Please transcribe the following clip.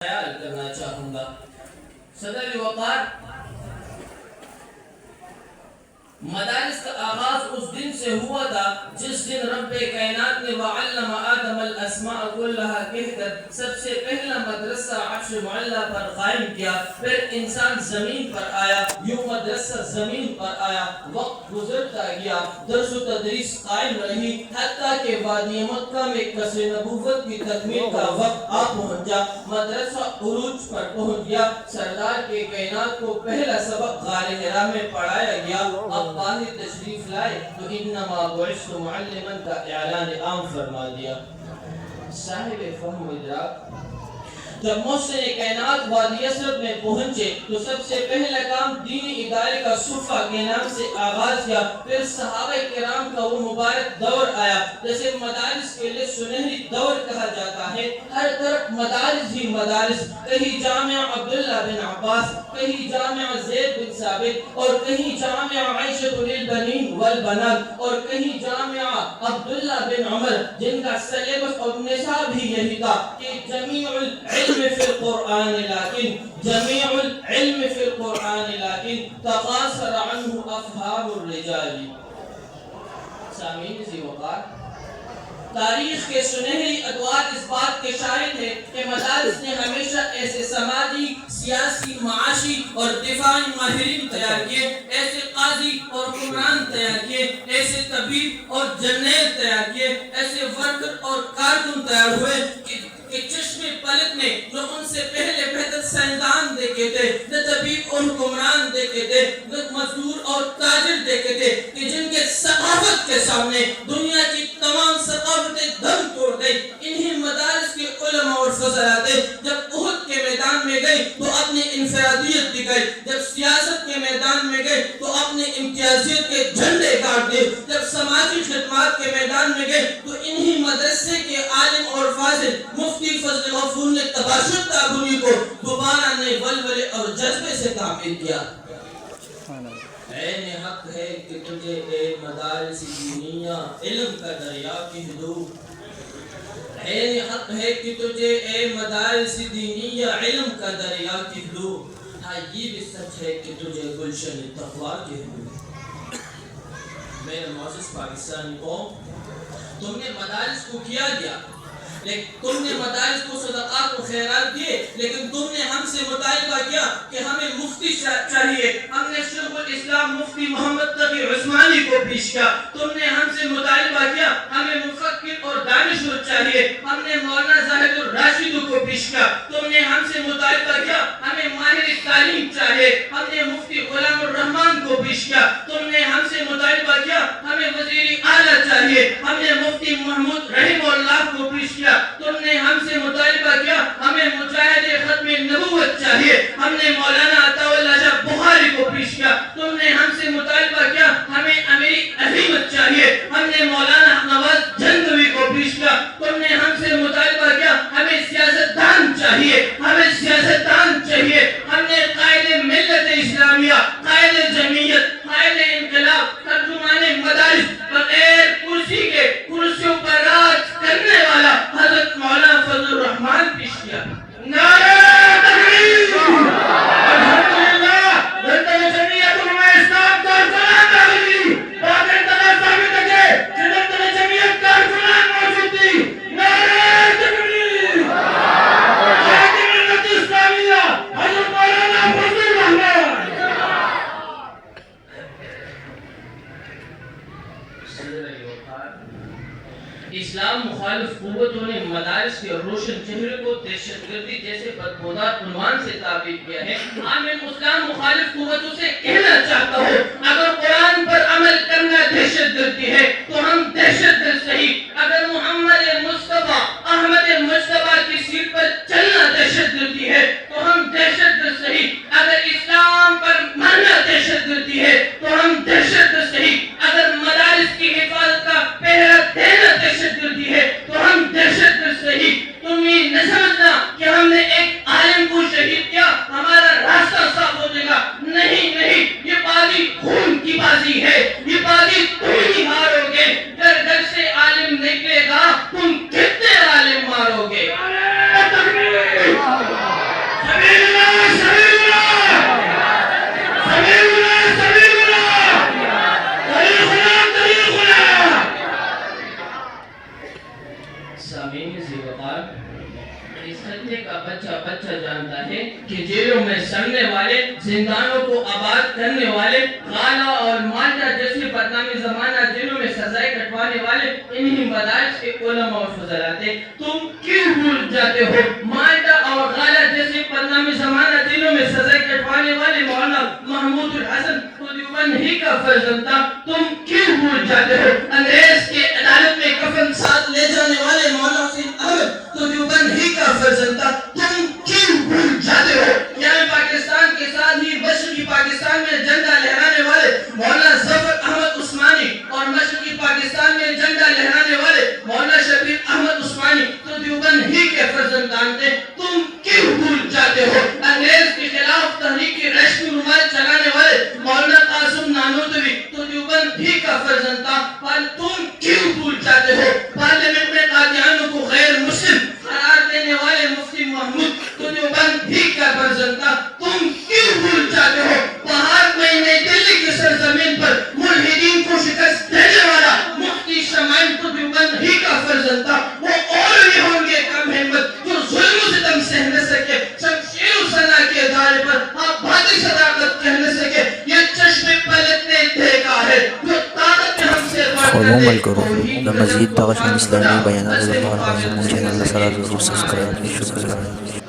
خیال کرنا چاہوں گا. صدر وقار، مدارس کا آغاز اس دن سے ہوا تھا جس دن رب کائنات نے وعلم آدم الاسماء کلھا کہہ کر سب سے پہلا مدرسہ عرش معلی پر قائم کیا. پھر انسان زمین پر آیا، یوں مدرسہ زمین پر آیا. وقت گزرتا گیا، درس و تدریس قائم رہی، حتیٰ کہ وادی مکہ میں کسر نبوت کی تکمیل کا وقت آ پہنچا. مدرسہ عروج پر پہنچ گیا. سردار کے کائنات کو پہلا سبق غار حرا میں پڑھایا گیا. اب باہر تشریف لائے تو انما بعثت معلما کا اعلان عام فرما دیا. صاحب فہم و ادراک، جب محسن کائنات وادی یثرب میں پہنچے تو سب سے پہلا کام دینی ادارے کا صفہ کے نام سے آغاز کیا. پھر صحابہ کرام کا وہ مبارک دور آیا جسے مدارس کے لیے سنہری دور کہا جاتا ہے. ہر طرف مدارس ہی مدارس، کہیں جامعہ عبداللہ بن عباس، کہیں جامعہ زید بن ثابت، اور کہیں جامعہ عائشہ للبنین والبنات، اور کہیں جامعہ عبداللہ بن عمر، جن کا سلیبس اور نصاب ہی یہی تھا کہ جمیع العلم فی القرآن لیکن جمیع العلم فی القرآن لیکن تقاصر عنہ افہام الرجال. سامعین ذی وقار، تاریخ کے سنہری ادوار اس بات کے شاہد ہے کہ مدارس نے ہمیشہ ایسے سماجی، سیاسی، معاشی اور دفاعی ماہرین تیار کیے، ایسے قاضی اور حکمران تیار کیے، ایسے طبیب اور جرنیل تیار کیے، ایسے ورکر اور کارکن تیار ہوئے کہ چشم پلک میں جو ان سے پہلے بہتر سائنسدان دیکھے تھے، نہ طبیب اور حکمران دیکھے تھے، نہ مزدور اور تاجر دیکھے تھے، کہ جن کے ثقافت کے سامنے دنیا کی تمام ثقافتیں دم توڑ گئی. انہی مدارس کے علماء اور فضلات جب احد کے میدان میں گئے تو اپنی انفرادیت دکھائی، جب سیاست کے میدان میں گئے تو اپنی امتیازیت کے جھنڈے گاڑ دیے، جب سماجی خدمات کے میدان میں گئے تو انہی مدرسے کے عالم اور فاضل مفتی فضل غفور نے تباشر تعبونی کو دوبارہ نئے ولولے اور جذبے سے تعمیر کیا. عین حق ہے کہ تجھے اے مدارس دینیہ علم کا دریا کہہ دوں. عین حق ہے کہ تجھے اے مدارس دینیہ علم کا دریا کہہ دوں. ہاں یہ بھی سچ ہے کہ تجھے گلشن تقویٰ کہہ دوں. میرے معزز پاکستانی قوم، تم نے مدارس کو کیا دیا، تم نے مدارس کو صدقات و خیرات دیے، لیکن تم نے ہم سے مطالبہ کیا کہ ہمیں مفتی چاہیے. ہم نے شیخ الاسلام مفتی محمد تقی عثمانی کو پیش کیا. تم نے ہم سے مطالبہ کیا ہمیں مفکر اور دانشور چاہیے. ہم نے مولانا زاہد الراشد کو پیش کیا. تم نے ہم سے مطالبہ کیا ہمیں ماہر تعلیم چاہیے. ہم نے مفتی غلام الرحمان کو پیش کیا. تم نے ہم سے مطالبہ کیا ہمیں وزیر اعلیٰ چاہیے. ہم نے مفتی محمود رحمہ اللہ کو پیش کیا. تم نے ہم سے مطالبہ کیا ہمیں مجاہد ختم نبوت چاہیے. ہم نے مولانا عطا اللہ شاہ بخاری کو پیش کیا. تم نے ہم سے مطالبہ کیا ہمیں امیری عظیمت چاہیے. ہم نے مولانا نواز جھنگوی کو پیش کیا. تم نے ہم سے مطالبہ کیا ہمیں سیاستدان چاہیے. ہمیں سیاستدان چاہیے. ہم نے قائد ملت اسلامیہ، قائد جمعیت، قائد انقلاب، ترجمان مدارس، بغیر کرسی کے کرسیوں پر راج کرنے والا حضرت مولانا فضل الرحمان پیش کیا. نعرہ تکبیر! الحمدللہ! جنتل جمعیت علماء اسلام کارکنان رہی، باقر تلا ثابت ہے کہ جنتل جمعیت کارکنان موجود تھی. نعرہ تکبیر! حاکم ملت اسلامیہ حضرت مولانا فضل الرحمان. اسلام مخالف قوتوں نے مدارس کے روشن چہرے کو دہشت گردی جیسے بدبودار عنوان سے تعبیر کیا ہے. میں اسلام مخالف قوتوں سے کہنا چاہتا ہوں، اگر قرآن پر عمل کرنا دہشت گردی ہے تو ہم دہشت گرد صحیح. اگر محمد مصطفیٰ احمد مصطفیٰ کی سیٹ پر چلنا دہشت گردی ہے تو ہم دہشت گرد صحیح. اگر اسلام پر مرنا دہشت گردی ہے تو ہم دہشت گرد صحیح. اگر مدارس کی حفاظت کا پہرا دینا دہشت گردی ہے تو ہم دہشت گرد صحیح. تم یہ نہ سمجھنا کہ ہم نے ایک عالم کو شہید کیا ہمارا راستہ صاف ہو جائے گا. نہیں نہیں، یہ بازی خون کی بازی ہے. یہ بازی تم ہی ہارو گے. گھر گھر سے عالم نکلے گا، تم کتنے عالم مارو گے. چٹھے کا بچہ بچہ جانتا ہے کہ جیلوں میں سڑنے والے، زندانوں کو آباد کرنے والے، غالا اور مالٹا جیسے بدنامی زمانہ جیلوں میں سزائیں کٹوانے والے انہی مدارس کے علماء و فضلات ہیں۔ تم کیوں بھول جاتے ہو مالٹا اور غالا جیسے بدنامی زمانہ جیلوں میں سزائیں کٹوانے والے مولانا محمود الحسن تو دیوبند ہی کا فرزند تھا؟ تم کیوں بھول جاتے ہو انگریز کے عدالت میں کفن ساتھ لے جانے والے مولانا حسین احمد تو دیوبند ہی کا فرزند تھا؟ تم کیوں بھول جاتے ہو یعنی پاکستان کے ساتھ ہی مشرقی پاکستان میں جھنڈا لہرانے والے مولانا ظفر احمد عثمانی اور مشرقی پاکستان میں جھنڈا لہرانے والے مولانا شبیر احمد عثمانی تو دیوبند ہی کے فرزندان تھے؟ تم کیوں بھول جاتے ہو انگریز کے خلاف تحریک ریشمی رومال چلانے والے مولانا قاسم نانوتوی تو دیوبند ہی کا فرزند تھا؟ پر تم کیوں بھول جاتے ہو پارلیمنٹ میں قادیانوں کو غیر مسلم قرار دینے والے مفتی محمود تو دیوبند ہی کا فرزند تھا؟ تم کیوں بھول جاتے ہو باہر میں نئی دلی کی سرزمین پر ملحدین کو شکست دینے والا مفتی شمائل تو دیوبند ہی کا فرزند تھا؟ وہ اور بھی ہوں گے کم ہمت جو ظلم و ستم سہ نہ سکے، شمشیر و سنا کے دارے پر آپ بھاتی صداقت کہہ نہ سکے، یہ چشم پلٹنے دیکھا ہے جو طاقت ہم سے عموماً کرو دا مزید دغشان اسلامی بیانات لپاره زموږ چینل سره ضرور سبسکرایب کړئ. شکریہ.